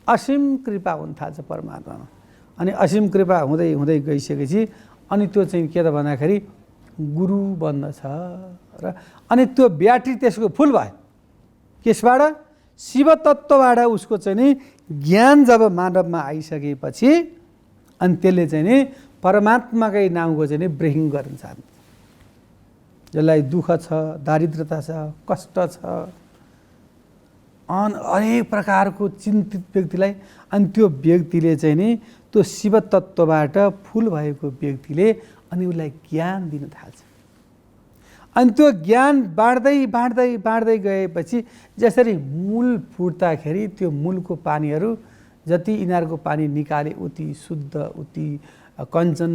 असीम कृपा हुन थाल्छ परमात्मामा। अनि असीम कृपा हुँदै हुँदै गइसकेपछि अनि त्यो चाहिँ के त भन्दाखेरि गुरु बन्दछ र अनि त्यो ब्याट्री त्यसको फुल भयो। त्यसबाट शिव तत्त्वबाट उसको चाहिँ नि ज्ञान जब मानवमा आइसकेपछि अनि त्यसले चाहिँ नि परमात्माकै नाउँको चाहिँ नि ब्रेकिङ गर्न चाहन्छ। जसलाई दुःख छ, दारिद्रता छ, कष्ट छ, अनेक प्रकारको चिन्तित व्यक्तिलाई, अनि त्यो व्यक्तिले चाहिँ नि त्यो शिव तत्त्वबाट फुल भएको व्यक्तिले अनि उसलाई ज्ञान दिन थाल्छ। अनि त्यो ज्ञान बाँड्दै बाँड्दै बाँड्दै गएपछि जसरी मूल फुट्दाखेरि त्यो मूलको पानीहरू जति यिनीहरूको पानी निकाले उति शुद्ध, उति कञ्चन,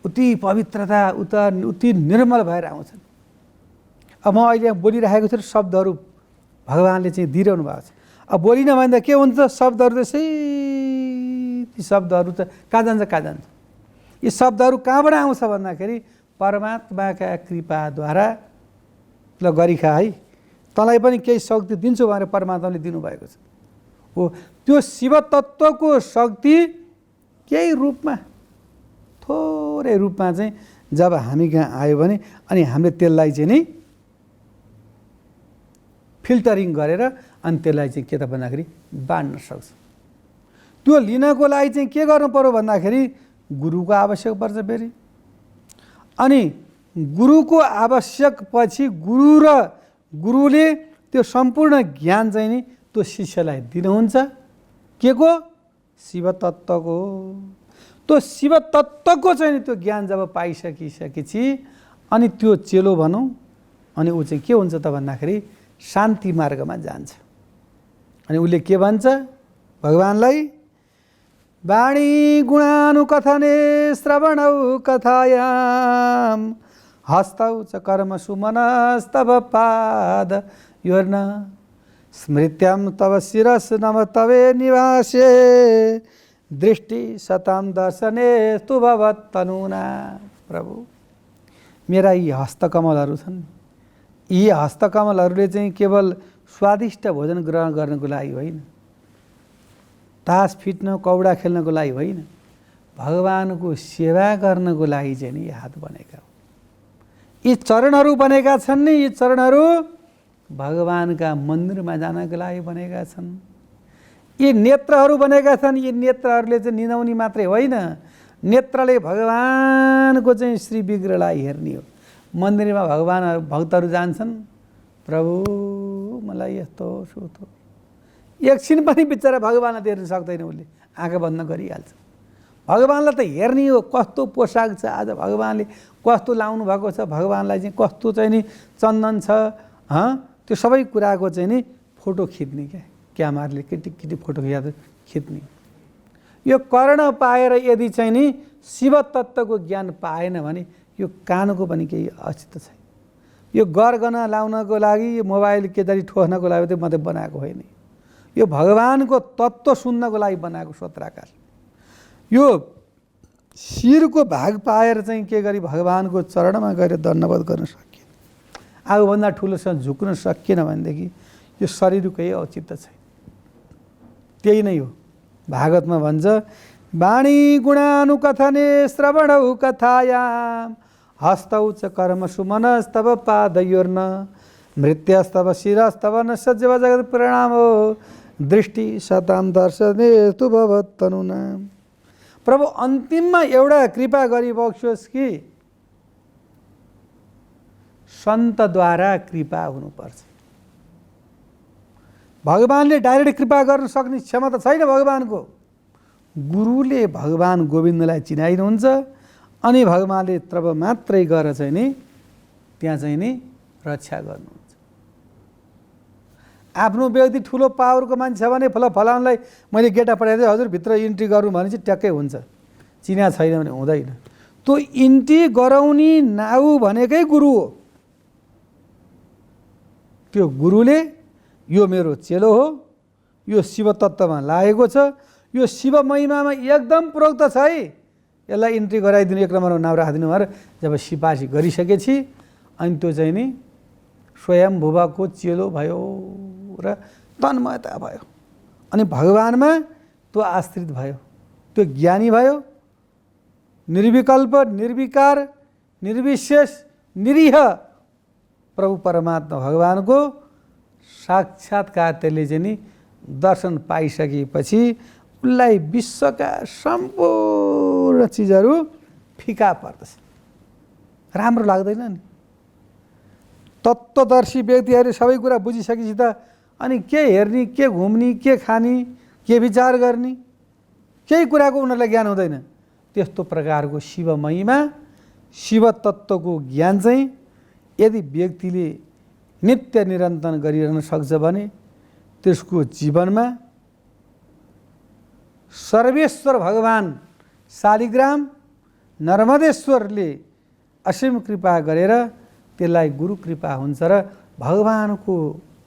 उति पवित्रता, उति निर्मल भएर आउँछन्। अब म अहिले बोलिरहेको छु, शब्दहरू भगवान्ले चाहिँ दिइरहनु भएको छ। अब बोलिन भन्दा के हुन्छ, शब्दहरू त्यसै ती शब्दहरू त कहाँ जान्छ कहाँ जान्छ। यी शब्दहरू कहाँबाट आउँछ भन्दाखेरि परमात्माका कृपाद्वारा ल गरिखा है, तँलाई पनि केही शक्ति दिन्छु भनेर परमात्माले दिनुभएको छ। हो त्यो शिव तत्त्वको शक्ति केही रूपमा, थोरै रूपमा चाहिँ जब हामी कहाँ आयो भने अनि हामीले त्यसलाई चाहिँ नि फिल्टरिङ गरेर अनि त्यसलाई चाहिँ के त भन्दाखेरि बाँड्न सक्छ। त्यो लिनको लागि चाहिँ के गर्नु पर्यो भन्दाखेरि गुरुको आवश्यक पर्छ फेरि। अनि गुरुको आवश्यक पछि गुरुले त्यो सम्पूर्ण ज्ञान चाहिँ नि त्यो शिष्यलाई दिनुहुन्छ। के को? शिव तत्त्वको। त्यो शिव तत्त्वको चाहिँ नि त्यो ज्ञान जब पाइसकिसकेपछि अनि त्यो चेलो भनौँ, अनि ऊ चाहिँ के हुन्छ त भन्दाखेरि शान्ति मार्गमा जान्छ। अनि उसले के भन्छ भगवान्लाई? वाणी गुणानुकथने श्रवणौ कथायाम हस्तौ च कर्मसु मनस्तव पाद योर्न स्मृत्याम तव शिरस नम तवे निवासे दृष्टि सताम दर्शने तु भवत् तनुना। प्रभु, मेरा यी हस्तकमलहरू छन्, यी हस्तकमलहरूले चाहिँ केवल स्वादिष्ट भोजन ग्रहण गर्नको लागि होइन, तास फिट्न कौडा खेल्नको लागि होइन, भगवानको सेवा गर्नको लागि चाहिँ नि हात बनेका हो। यी चरणहरू बनेका छन् नि, यी चरणहरू भगवानका मन्दिरमा जानको लागि बनेका छन्। यी नेत्रहरू बनेका छन्, यी नेत्रहरूले चाहिँ निदाउने मात्रै होइन, नेत्रले भगवानको चाहिँ श्री विग्रहलाई हेर्ने हो। मन्दिरमा भक्तहरू जान्छन्, प्रभु मलाई यस्तो सोतो, एकछिन पनि बिचरा भगवानलाई हेर्न सक्दैन, उसले आँखा बन्द गरिहाल्छ। भगवानलाई त हेर्ने हो, कस्तो पोसाक छ आज भगवानले, कस्तो लाउनु भएको छ भगवानलाई, चाहिँ कस्तो चाहिँ नि चन्दन छ, त्यो सबै कुराको चाहिँ नि फोटो खिच्ने क्या, क्यामेराले केटी फोटो खिच्ने। यो कर्ण पाएर यदि चाहिँ नि शिव तत्त्वको ज्ञान पाएन भने यो कानको पनि केही अस्तित्व छैन। यो गरगना लाउनको लागि, यो मोबाइल केदारी ठोस्नको लागि त मात्रै बनाएको होइन, यो भगवानको तत्त्व सुन्नको लागि बनाएको स्वत्राकार। यो शिरको भाग पाएर चाहिँ के गरी भगवानको चरणमा गएर दण्डवत गर्न सकिएन, आफूभन्दा ठुलोसँग झुक्न सकिएन भनेदेखि यो शरीरकै औचित्य छैन। त्यही नै हो भागवतमा भन्छ, वाणी गुणानुकथने श्रवणौ कथायाम हस्तौ च कर्मसु मनस्तव पादयोर्न मृत्यस्तव शिरस्तव न सज्जव जगत् प्रणामो दृष्टि सताम दर्शने तु भवत् तनुना। प्रभु अन्तिममा एउटा कृपा गरिबक्सोस् कि सन्तद्वारा कृपा हुनुपर्छ। भगवानले डाइरेक्ट कृपा गर्न सक्ने क्षमता छैन भगवानको। गुरुले भगवान गोविन्दलाई चिनाइनुहुन्छ अनि भगवानले तब मात्रै गएर चाहिँ नि त्यहाँ चाहिँ नि रक्षा गर्नुहुन्छ। आफ्नो व्यक्ति ठुलो पावरको मान्छे छ भने फलाउनलाई मैले गेटा पठाइदिएँ, हजुर भित्र इन्ट्री गरौँ भने चाहिँ ट्याक्कै हुन्छ, चिना छैन भने हुँदैन। त्यो इन्ट्री गराउने नाउ भनेकै गुरु हो। त्यो गुरुले यो मेरो चेलो हो, यो शिव तत्त्वमा लागेको छ, यो शिव महिमामा एकदम प्रोक्त छ है, यसलाई इन्ट्री गराइदिनु, एक नम्बरमा नाम राखिदिनु भनेर जब सिफारिस गरिसकेपछि अनि त्यो चाहिँ नि स्वयं भुवाको चेलो भयो र तन्मयता भयो अनि भगवानमा त्यो आश्रित भयो, त्यो ज्ञानी भयो, निर्विकल्प निर्विकार निर्विशेष निरीह प्रभु परमात्मा भगवानको साक्षात्कार त्यसले चाहिँ नि दर्शन पाइसकेपछि उसलाई विश्वका सम्पूर्ण चिजहरू फिका पर्दछ, राम्रो लाग्दैन नि। तत्त्वदर्शी व्यक्तिहरूले सबै कुरा बुझिसकेपछि त अनि के हेर्ने, के घुम्ने, के खाने, के विचार गर्ने, केही कुराको उनीहरूलाई ज्ञान हुँदैन। त्यस्तो प्रकारको शिव महिमा, शिव तत्त्वको ज्ञान चाहिँ यदि व्यक्तिले नित्य निरन्तन गरिरहन सक्छ भने त्यसको जीवनमा सर्वेश्वर भगवान शालिग्राम नर्मदेश्वरले असीम कृपा गरेर त्यसलाई गुरु कृपा हुन्छ र भगवानको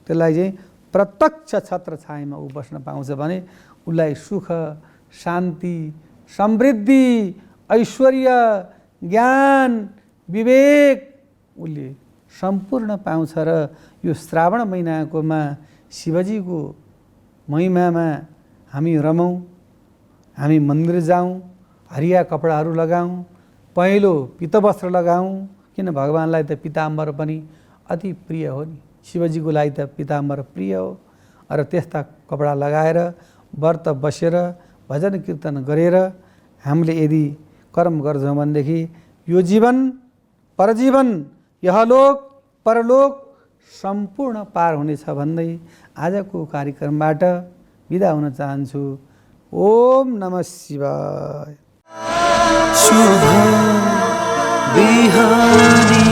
त्यसलाई चाहिँ प्रत्यक्ष छत्र छायामा ऊ बस्न पाउँछ भने उसलाई सुख, शान्ति, समृद्धि, ऐश्वर्य, ज्ञान, विवेक उसले सम्पूर्ण पाउँछ। र यो श्रावण महिनाकोमा शिवजीको महिमामा हामी रमौँ, हामी मन्दिर जाउँ, हरिया कपडाहरू लगाउँ, पहेँलो पीतवस्त्र लगाउँ, किन भगवानलाई त पीताम्बर पनि अति प्रिय हो नि, शिवजीको लागि त पीताम्बर प्रिय हो। र त्यस्ता कपडा लगाएर व्रत बसेर भजन कीर्तन गरेर हामीले यदि कर्म गर्छौँ भनेदेखि यो जीवन, परजीवन, यहलोक परलोक सम्पूर्ण पार हुनेछ भन्दै आजको कार्यक्रमबाट बिदा हुन चाहन्छु। ओम नमः शिवाय। शुभ बिहानी।